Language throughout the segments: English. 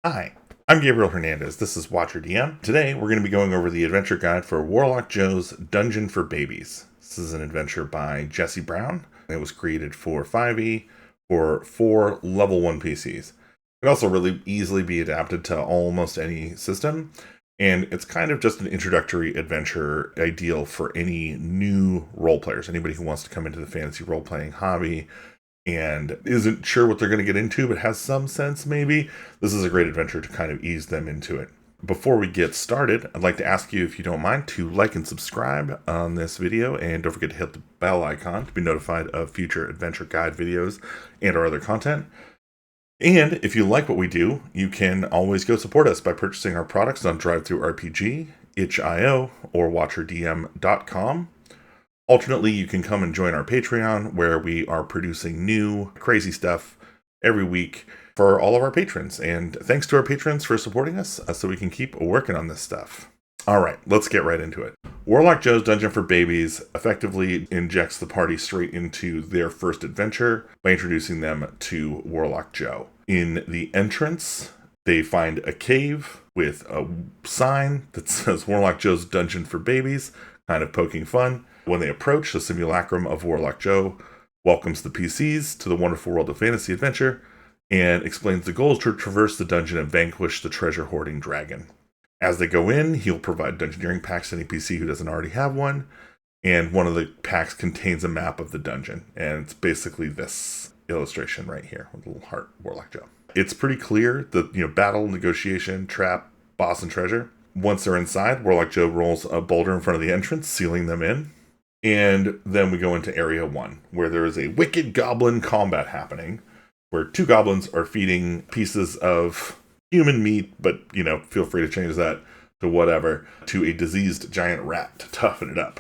Hi, I'm Gabriel Hernandez. This is Watcher DM. Today, we're going to be going over the adventure guide for Warlock Joe's Dungeon for Babies. This is an adventure by Jesse Brown. It was created for 5e for 4 level 1 PCs. It can also really easily be adapted to almost any system, and it's kind of just an introductory adventure ideal for any new role players, anybody who wants to come into the fantasy role-playing hobby and isn't sure what they're going to get into, but has some sense maybe. This is a great adventure to kind of ease them into it. Before we get started, I'd like to ask you, if you don't mind, to like and subscribe on this video, and don't forget to hit the bell icon to be notified of future adventure guide videos and our other content. And if you like what we do, you can always go support us by purchasing our products on DriveThruRPG, itch.io, or WatcherDM.com. Alternately, you can come and join our Patreon, where we are producing new, crazy stuff every week for all of our patrons. And thanks to our patrons for supporting us, so we can keep working on this stuff. All right, let's get right into it. Warlock Joe's Dungeon for Babies effectively injects the party straight into their first adventure by introducing them to Warlock Joe. In the entrance, they find a cave with a sign that says Warlock Joe's Dungeon for Babies, kind of poking fun. When they approach, the simulacrum of Warlock Joe welcomes the PCs to the wonderful world of fantasy adventure and explains the goal is to traverse the dungeon and vanquish the treasure-hoarding dragon. As they go in, he'll provide dungeoneering packs to any PC who doesn't already have one, and one of the packs contains a map of the dungeon, and it's basically this illustration right here with a little heart, Warlock Joe. It's pretty clear that, battle, negotiation, trap, boss, and treasure. Once they're inside, Warlock Joe rolls a boulder in front of the entrance, sealing them in. And then we go into Area 1, where there is a wicked goblin combat happening, where 2 goblins are feeding pieces of human meat, but, feel free to change that to whatever, to a diseased giant rat to toughen it up.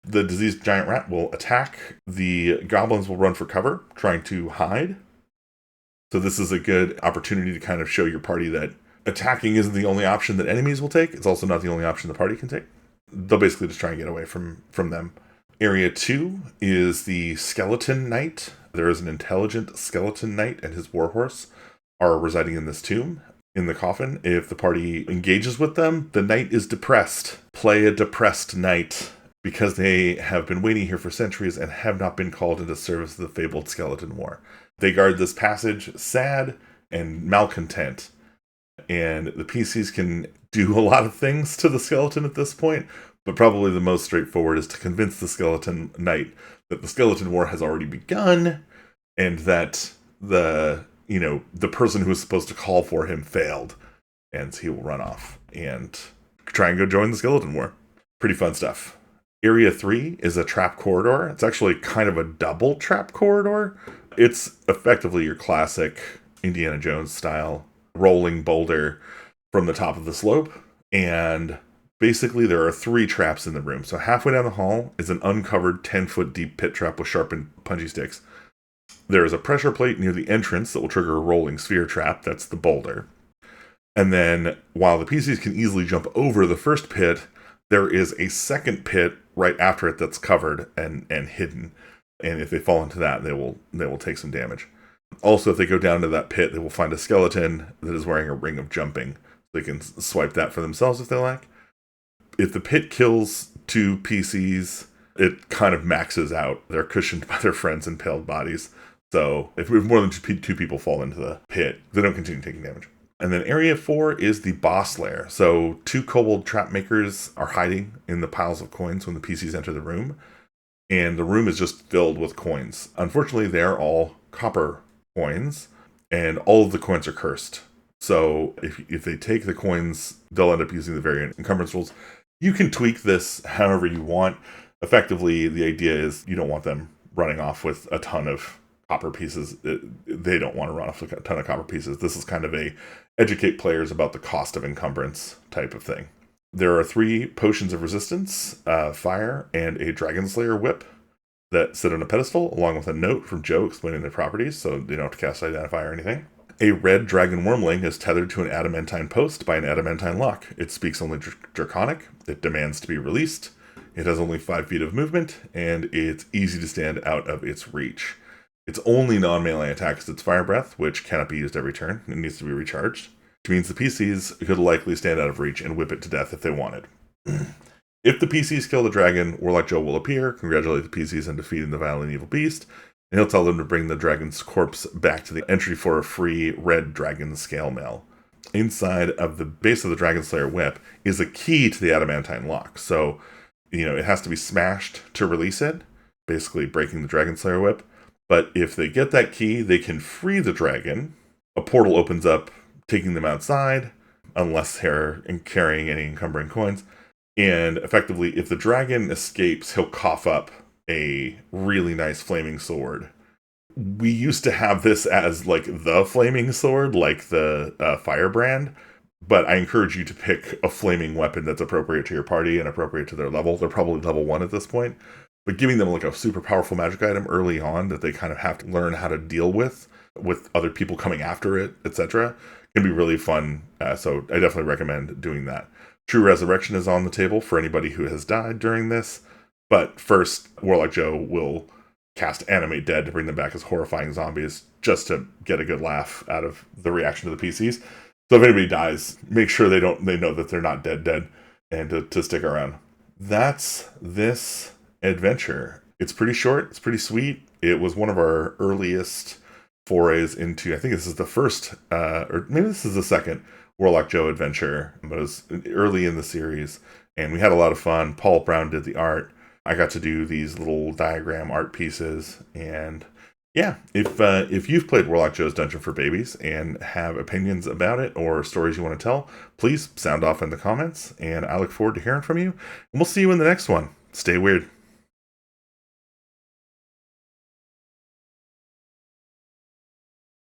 The diseased giant rat will attack. The goblins will run for cover, trying to hide. So this is a good opportunity to kind of show your party that attacking isn't the only option that enemies will take. It's also not the only option the party can take. They'll basically just try and get away from them. Area 2 is the Skeleton Knight. There is an intelligent skeleton knight and his warhorse are residing in this tomb, in the coffin. If the party engages with them, the knight is depressed. Play a depressed knight, because they have been waiting here for centuries and have not been called into service of the fabled Skeleton War. They guard this passage sad and malcontent, and the PCs can do a lot of things to the skeleton at this point, but probably the most straightforward is to convince the Skeleton Knight that the Skeleton War has already begun, and that the person who was supposed to call for him failed, and he will run off and try and go join the Skeleton War. Pretty fun stuff. Area 3 is a trap corridor. It's actually kind of a double trap corridor. It's effectively your classic Indiana Jones style rolling boulder from the top of the slope, and basically there are 3 traps in the room. So halfway down the hall is an uncovered 10-foot deep pit trap with sharpened punchy sticks. There is a pressure plate near the entrance that will trigger a rolling sphere trap. That's the boulder. And then, while the PCs can easily jump over the first pit, there is a second pit right after it that's covered and hidden. And if they fall into that, they will take some damage. Also, if they go down to that pit, they will find a skeleton that is wearing a ring of jumping. They can swipe that for themselves if they like. If the pit kills 2 PCs, it kind of maxes out. They're cushioned by their friends' impaled bodies. So if more than 2 people fall into the pit, they don't continue taking damage. And then Area 4 is the boss lair. So 2 kobold trap makers are hiding in the piles of coins when the PCs enter the room. And the room is just filled with coins. Unfortunately, they're all copper coins, and all of the coins are cursed. So if they take the coins, they'll end up using the variant encumbrance rules. You can tweak this however you want. Effectively, the idea is you don't want them running off with a ton of copper pieces. They don't want to run off with a ton of copper pieces. This is kind of a educate players about the cost of encumbrance type of thing. There are 3 potions of resistance, fire, and a Dragon Slayer whip that sit on a pedestal, along with a note from Joe explaining their properties, so they don't have to cast Identify or anything. A red dragon wormling is tethered to an adamantine post by an adamantine lock. It speaks only Draconic. It demands to be released. It has only 5 feet of movement, and it's easy to stand out of its reach. Its only non-melee attack is its Fire Breath, which cannot be used every turn. It needs to be recharged. which means the PCs could likely stand out of reach and whip it to death if they wanted. If the PCs kill the dragon, Warlock Joe will appear, congratulate the PCs on defeating the violent evil beast, and he'll tell them to bring the dragon's corpse back to the entry for a free red dragon scale mail. Inside of the base of the Dragon Slayer whip is a key to the adamantine lock. So, it has to be smashed to release it, basically breaking the Dragon Slayer whip. But if they get that key, they can free the dragon. A portal opens up, taking them outside, unless they're carrying any encumbering coins. And effectively, if the dragon escapes, he'll cough up a really nice flaming sword. We used to have this as the flaming sword, like the firebrand, but I encourage you to pick a flaming weapon that's appropriate to your party and appropriate to their level. They're probably level 1 at this point, but giving them a super powerful magic item early on that they kind of have to learn how to deal with other people coming after it, etc., can be really fun. So I definitely recommend doing that. True Resurrection is on the table for anybody who has died during this, but first, Warlock Joe will cast Animate Dead to bring them back as horrifying zombies, just to get a good laugh out of the reaction to the PCs. So if anybody dies, make sure they know that they're not dead, and to stick around. That's this adventure. It's pretty short, it's pretty sweet. It was one of our earliest forays into, I think this is the first, or maybe this is the second Warlock Joe adventure, but it was early in the series, and we had a lot of fun. Paul Brown did the art. I got to do these little diagram art pieces, and yeah, if you've played Warlock Joe's Dungeon for Babies and have opinions about it or stories you want to tell, please sound off in the comments, and I look forward to hearing from you, and we'll see you in the next one. Stay weird.